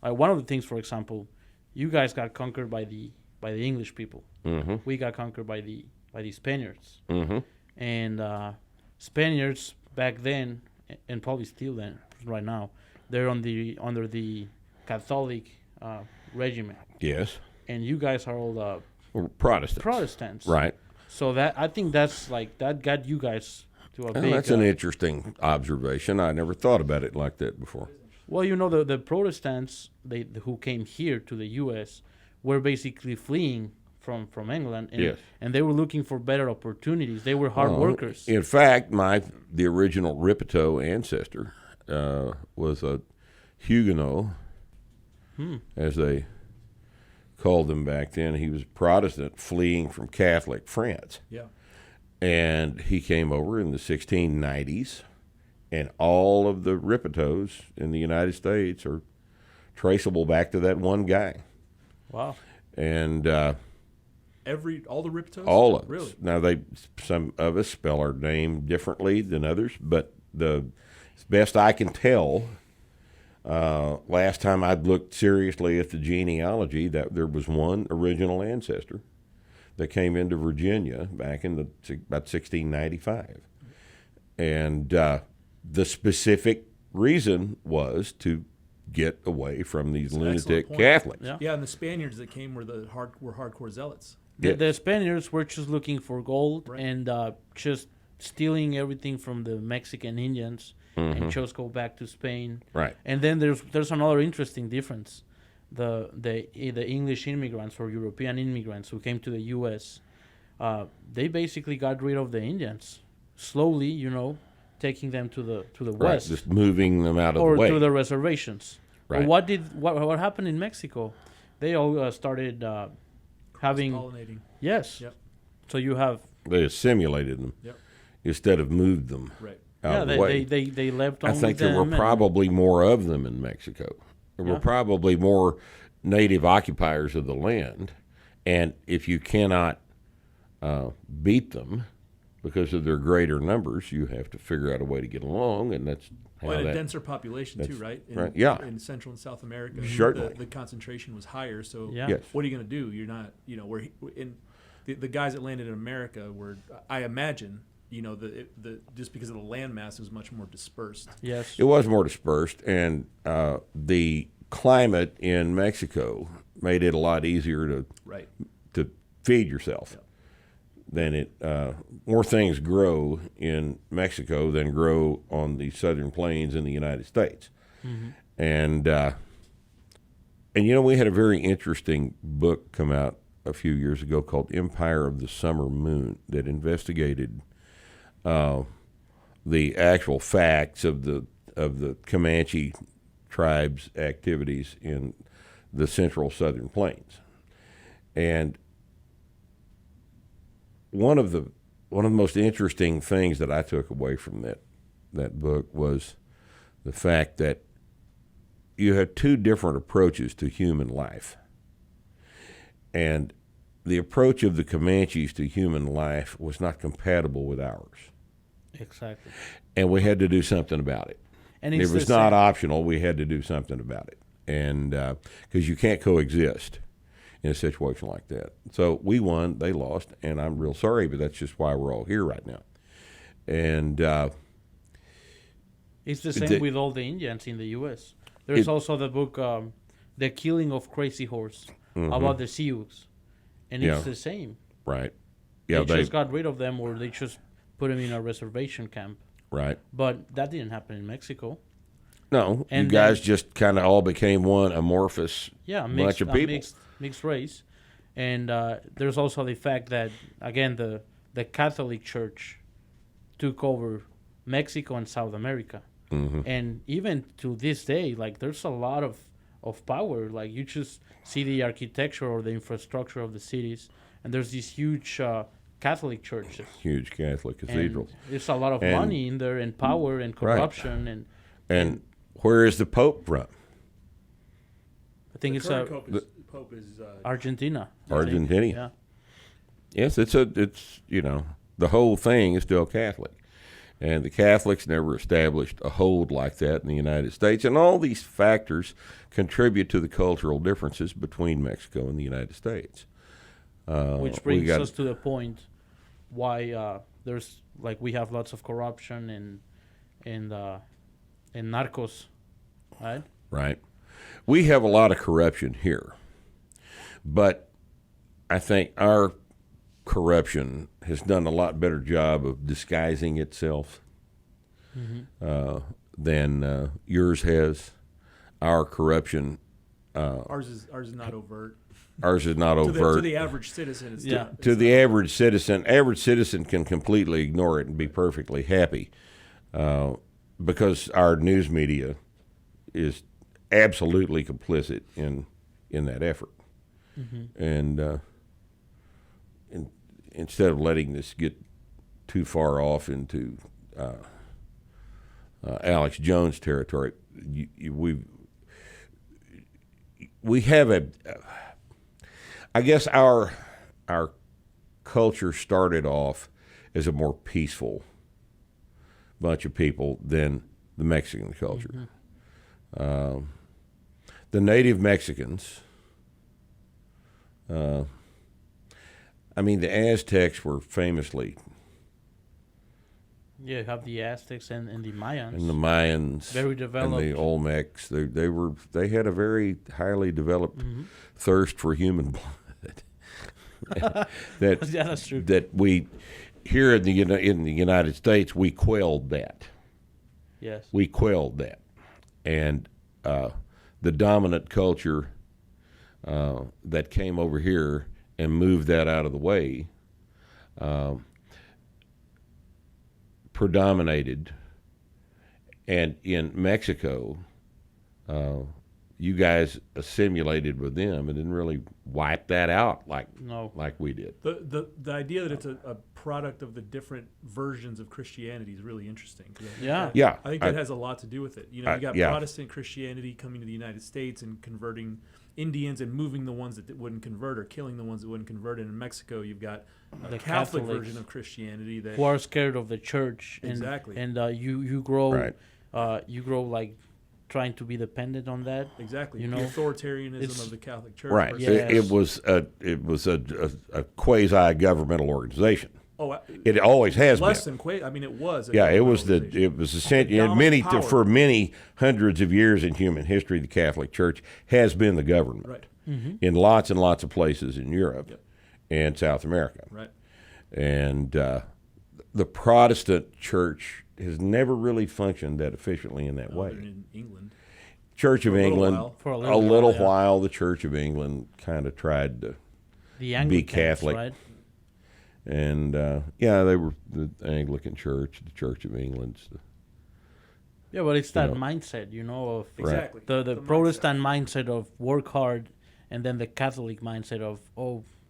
one of the things, for example, you guys got conquered by the English people. Mm-hmm. We got conquered by the Spaniards. Mm-hmm. And Spaniards back then, and probably still then, right now, they're under the Catholic regime. Yes. And you guys are all Protestants. Right. So I think that got you guys to a big... That's an interesting observation. I never thought about it like that before. Well, the Protestants who came here to the U.S. were basically fleeing from England, and they were looking for better opportunities. They were hard workers. In fact, the original Rippetoe ancestor was a Huguenot, as they called them back then. He was a Protestant fleeing from Catholic France. Yeah. And he came over in the 1690s, and all of the Rippetoes in the United States are traceable back to that one guy. Wow. And all the Rippetoes? All of us. Really? Now, some of us spell our name differently than others, but as best I can tell, last time I'd looked seriously at the genealogy, that there was one original ancestor that came into Virginia back in about 1695. And the specific reason was to get away from these That's an excellent lunatic point. Catholics. Yeah, and the Spaniards that came were hardcore zealots. The Spaniards were just looking for gold Right. and just stealing everything from the Mexican Indians and just go back to Spain. Right. And then there's another interesting difference. The English immigrants or European immigrants who came to the U.S., they basically got rid of the Indians slowly, taking them to the Right, west just moving them out of or the way. to the reservations. Right. But what happened in Mexico? They all started having Pollinating. yes. Yep. So you have They assimilated them Yep. instead of moved them Right. out of the way. they left. I Only think there were them and- probably more of them in Mexico. There were Yeah. probably more native occupiers of the land, and if you cannot beat them because of their greater numbers, you have to figure out a way to get along, and that's how Well, and a that. denser population too, right? right, yeah. In Central and South America, Certainly. the concentration was higher. So Yeah. Yes. what are you going to do? You're not, the guys that landed in America were, I imagine, just because of the land mass, it was much more dispersed. Yes. It was more dispersed, and the climate in Mexico made it a lot easier Right. to feed yourself. Than more things grow in Mexico than grow on the southern plains in the United States. Mm-hmm. And we had a very interesting book come out a few years ago called Empire of the Summer Moon that investigated the actual facts of the Comanche tribes' activities in the central southern plains. And one of the most interesting things that I took away from that book was the fact that you have two different approaches to human life. And the approach of the Comanches to human life was not compatible with ours. Exactly. And we had to do something about it. And It it's was the not same- optional. We had to do something about it. And because you can't coexist in a situation like that. So we won, they lost, and I'm real sorry, but that's just why we're all here right now. And It's the same with all the Indians in the U.S. There's also the book, The Killing of Crazy Horse, about the Sioux. And Yeah. it's the same. right, yeah, They just got rid of them or they just put them in a reservation camp. right. But that didn't happen in Mexico. No, And you guys then- just kind of all became one amorphous Yeah, bunch of people. mixed race. And there's also the fact that, again, the Catholic Church took over Mexico and South America. Mm-hmm. And even to this day, like, there's a lot of power. Like, you just see the architecture or the infrastructure of the cities, and there's these huge Catholic churches. Huge Catholic cathedrals. And there's a lot of And- money in there, and power, and corruption, And where is the Pope from? I think it's Pope is Argentina. I think. Argentina. Yeah. Yes, it's the whole thing is still Catholic. And the Catholics never established a hold like that in the United States. And all these factors contribute to the cultural differences between Mexico and the United States. Which brings us to the point why we have lots of corruption and narcos, right? Right. We have a lot of corruption here. But I think our corruption has done a lot better job of disguising itself than yours has. Our corruption, ours is not overt. ours is not To overt. the average citizen, it's Yeah. not, To it's the not- average citizen can completely ignore it and be perfectly happy because our news media is absolutely complicit in that effort. And instead of letting this get too far off into Alex Jones territory, we have I guess our our culture started off as a more peaceful bunch of people than the Mexican culture. Mm-hmm. The native Mexicans, the Aztecs were famously, Yeah, you have the Aztecs and the Mayans. and the Mayans, Very developed. and the Olmecs. They had a very highly developed thirst for human blood. that Yeah, that's true. that we here in the United States, we quelled that. Yes. We quelled that, and the dominant culture that came over here and moved that out of the way predominated. And in Mexico, you guys assimilated with them and didn't really wipe that out like we did. The idea that it's a product of the different versions of Christianity is really interesting. Yeah. Yeah, I think that has a lot to do with it. You know, you got yeah. Protestant Christianity coming to the United States and converting Indians and moving the ones that wouldn't convert, or killing the ones that wouldn't convert. And in Mexico, you've got The Catholic Catholics version of Christianity that who are scared of the church. Exactly. And you grow, Right. you grow like trying to be dependent on that. exactly You the know, authoritarianism of the Catholic Church. Right. versus- Yes. It was a quasi governmental organization. Oh, It always has less been. than I mean, it was. Yeah, it was governmental essentially dominant power. for many hundreds of years in human history, the Catholic Church has been the government Right. in lots and lots of places in Europe Yep. and South America. Right. And the Protestant Church has never really functioned that efficiently in that Other way. than in England. Church of For a little England, while. For a a little little while, yeah. while, the Church of England kind of tried to The Anglicans, Catholic. right? And they were the Anglican Church, the Church of England. Yeah, but it's that know. mindset, of Exactly. the Protestant mindset of work hard, and then the Catholic mindset of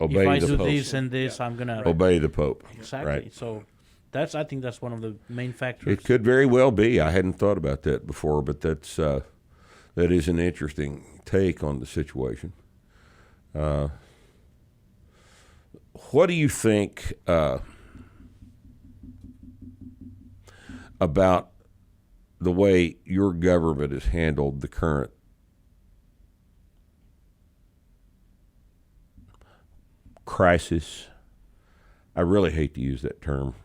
Obey if I the do Pope. this and this, I'm gonna Obey the Pope. exactly. Right. So I think that's one of the main factors. It could very well be. I hadn't thought about that before, but that is an interesting take on the situation. What do you think about the way your government has handled the current crisis? I really hate to use that term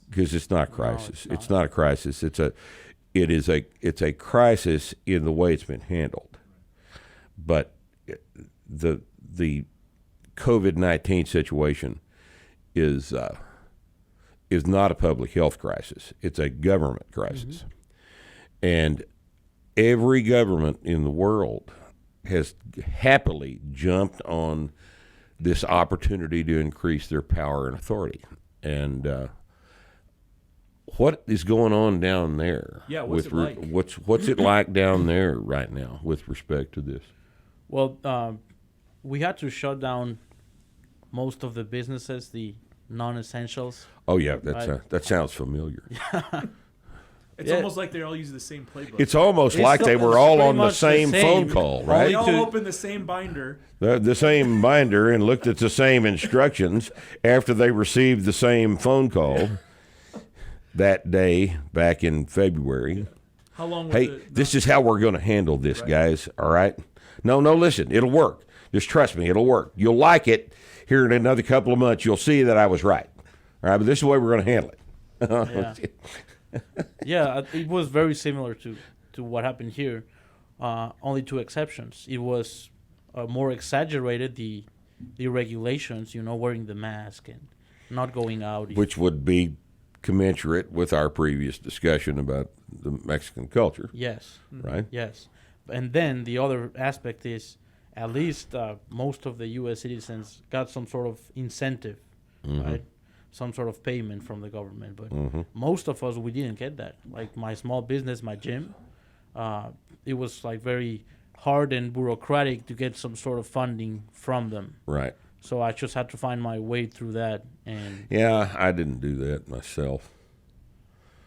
because it's not a crisis. It's not a crisis. It's a crisis in the way it's been handled. But the COVID-19 situation is not a public health crisis. It's a government crisis. And every government in the world has happily jumped on this opportunity to increase their power and authority. And what is going on down there? Yeah, what's it like? What's it like down there right now with respect to this? Well, we had to shut down most of the businesses, the non-essentials. Oh yeah, Right. that sounds familiar. It's Yeah. almost like they all use the same playbook. It's almost It's like they still- were it's all pretty on the much the same phone same. call, Only right? they all to- open the same binder. The same binder and looked at the same instructions after they received the same phone call that day back in February. How long was Hey, it? this is how we're going to handle this, guys. All right? No, listen, it'll work. Just trust me, it'll work. You'll like it. Here in another couple of months, you'll see that I was right. All right, but this is the way we're going to handle it. Yeah, it was very similar to what happened here. Only two exceptions. It was more exaggerated, the regulations, wearing the mask and not going out. Which would be commensurate with our previous discussion about the Mexican culture, Yes, right? yes. And then the other aspect is at least most of the U.S. citizens got some sort of incentive, right? Some sort of payment from the government. But most of us, we didn't get that. Like my small business, my gym, it was like very hard and bureaucratic to get some sort of funding from them. Right. So I just had to find my way through that. And Yeah, I didn't do that myself.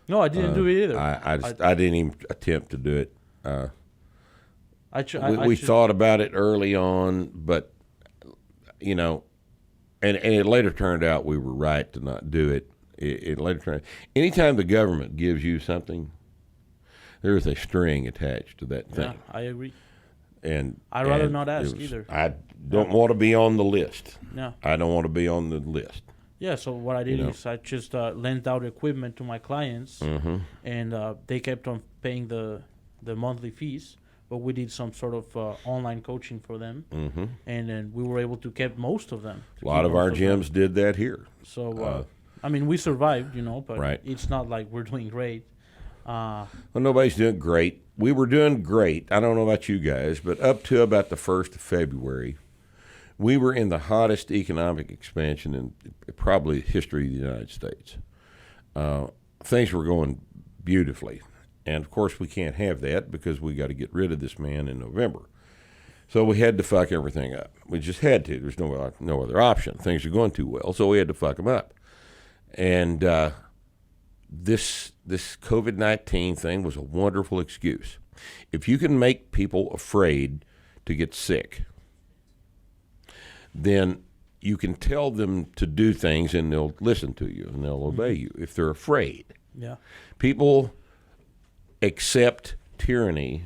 no, I didn't do it either. I didn't even attempt to do it. I We thought about it early on, but And it later turned out we were right to not do it. It later turned. Anytime the government gives you something, there is a string attached to that thing. Yeah, I agree. And I'd rather not ask either. I don't want to be on the list. Yeah. I don't want to be on the list. Yeah, so what I did is I just lent out equipment to my clients, and they kept on paying the monthly fees, but we did some sort of online coaching for them, and then we were able to keep most of them. A lot of our gyms did that here. So, I mean, we survived, but Right. it's not like we're doing great. Well, nobody's doing great. We were doing great. I don't know about you guys, but up to about the 1st of February, we were in the hottest economic expansion in probably the history of the United States. Things were going beautifully. And, of course, we can't have that because we got to get rid of this man in November. So we had to fuck everything up. We just had to. There's no other option. Things are going too well, so we had to fuck them up. And this COVID-19 thing was a wonderful excuse. If you can make people afraid to get sick, then you can tell them to do things and they'll listen to you and they'll obey you if they're afraid. Yeah. People accept tyranny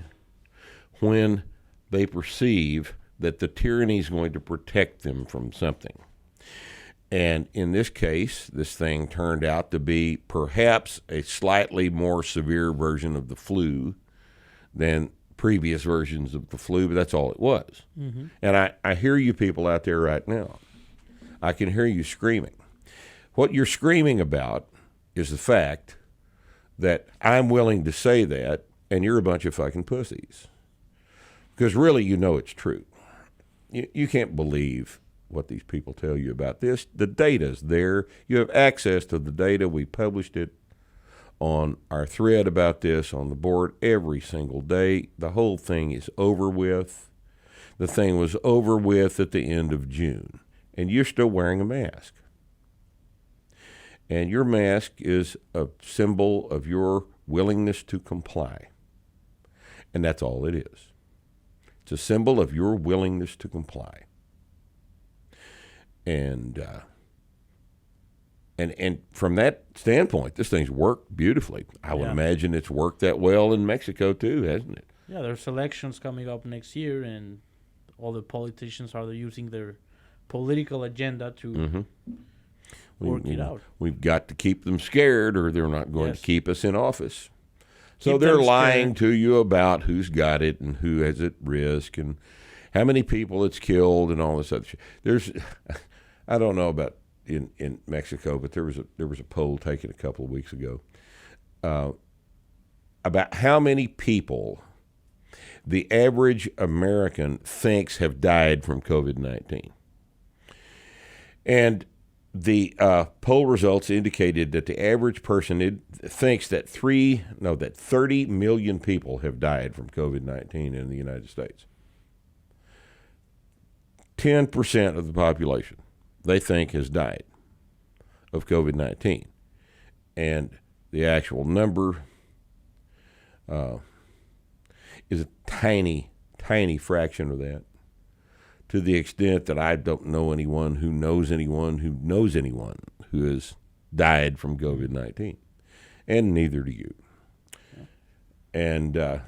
when they perceive that the tyranny is going to protect them from something. And in this case, this thing turned out to be perhaps a slightly more severe version of the flu than previous versions of the flu, but that's all it was. And I hear you people out there right now. I can hear you screaming. What you're screaming about is the fact that I'm willing to say that, and you're a bunch of fucking pussies. Because really, it's true. You can't believe what these people tell you about this. The data's there. You have access to the data. We published it on our thread about this on the board every single day. The whole thing is over with. The thing was over with at the end of June. And you're still wearing a mask. And your mask is a symbol of your willingness to comply. And that's all it is. It's a symbol of your willingness to comply. And from that standpoint, this thing's worked beautifully. I would imagine it's worked that well in Mexico too, hasn't it? Yeah, there's elections coming up next year, and all the politicians are using their political agenda to work it out. We've got to keep them scared, or they're not going to keep us in office. So Keep they're them lying scared. to you about who's got it and who has at risk and how many people it's killed and all this other shit. There's, I don't know about in Mexico, but there was a poll taken a couple of weeks ago about how many people the average American thinks have died from COVID-19. And the poll results indicated that the average person thinks that 30 million people have died from COVID-19 in the United States. 10% of the population they think has died of COVID-19. And the actual number is a tiny, tiny fraction of that, to the extent that I don't know anyone who knows anyone who has died from COVID-19. And neither do you. Yeah. And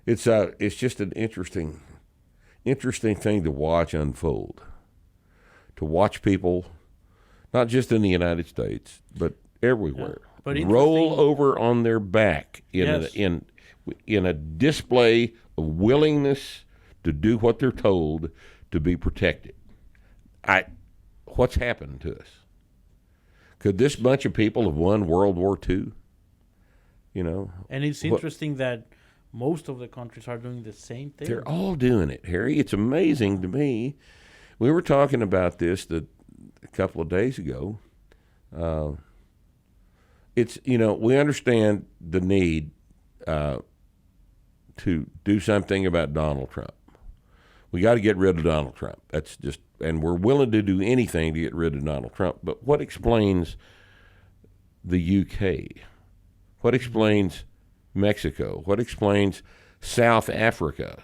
it's just an interesting thing to watch unfold. To watch people, not just in the United States, but everywhere, roll over on their back in a display of willingness to do what they're told to be protected. What's happened to us? Could this bunch of people have won World War II? And it's interesting that most of the countries are doing the same thing. They're all doing it, Harry. It's amazing to me. We were talking about this a couple of days ago. We understand the need to do something about Donald Trump. We got to get rid of Donald Trump. And we're willing to do anything to get rid of Donald Trump. But what explains the UK? What explains Mexico? What explains South Africa?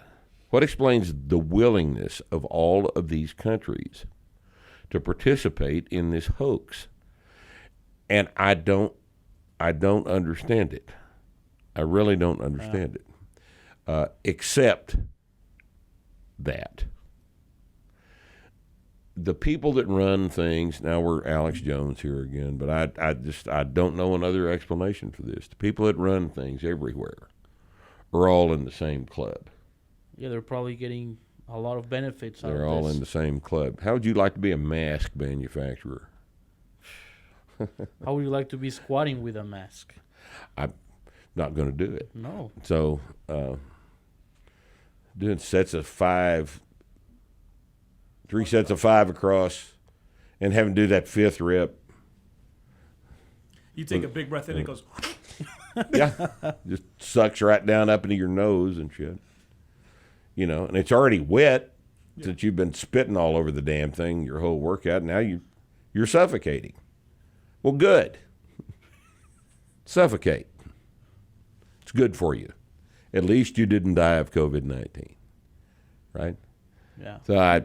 What explains the willingness of all of these countries to participate in this hoax. And I don't understand it. I really don't understand it. Except that the people that run things, now we're Alex Jones here again, but I don't know another explanation for this. The people that run things everywhere are all in the same club. Yeah, they're probably getting a lot of benefits out of They're all this. in the same club. How would you like to be a mask manufacturer? How would you like to be squatting with a mask? I'm not going to do it. No. So doing sets of 5, 3 sets of 5 across, and having to do that 5th rep. You take a big breath in, it goes. Yeah, just sucks right down up into your nose and shit. You know, and it's already wet since you've been spitting all over the damn thing your whole workout. Now you're suffocating. Well, good. Suffocate. It's good for you. At least you didn't die of COVID-19, right? Yeah. So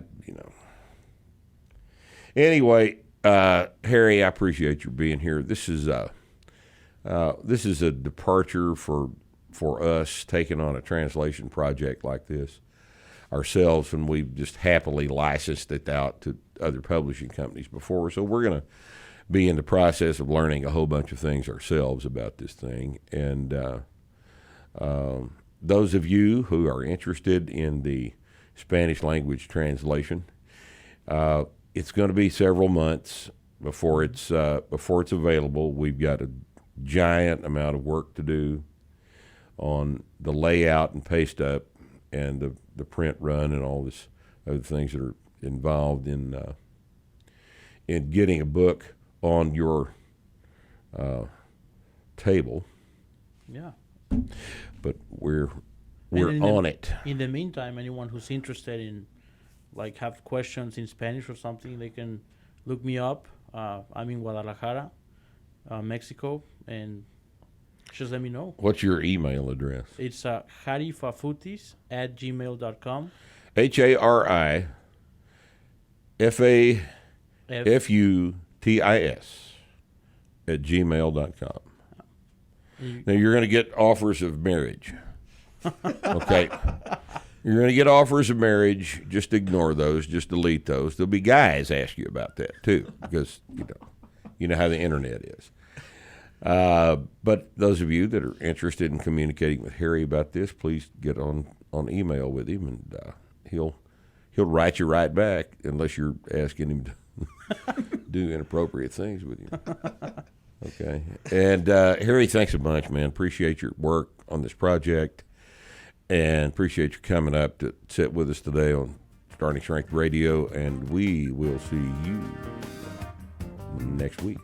Anyway, Harry, I appreciate your being here. This is a departure for us taking on a translation project like this ourselves, when we've just happily licensed it out to other publishing companies before. So we're going to be in the process of learning a whole bunch of things ourselves about this thing. And those of you who are interested in the Spanish language translation, it's going to be several months before it's available. We've got a giant amount of work to do on the layout and paste up and the print run and all this other things that are involved in getting a book on your table. Yeah. But we're on it. In the meantime, anyone who's interested in, like, have questions in Spanish or something, they can look me up. I'm in Guadalajara, Mexico, and just let me know. What's your email address? It's harifafutis@gmail.com. HARIFAFUTIS@gmail.com. Now you're going to get offers of marriage. Okay. You're going to get offers of marriage. Just ignore those. Just delete those. There'll be guys ask you about that too, because you know how the internet is. But those of you that are interested in communicating with Harry about this, please get on email with him, and he'll write you right back, unless you're asking him to do inappropriate things with you. Okay. And Harry, thanks a bunch, man. Appreciate your work on this project, and appreciate you coming up to sit with us today on Starting Strength Radio, and we will see you next week.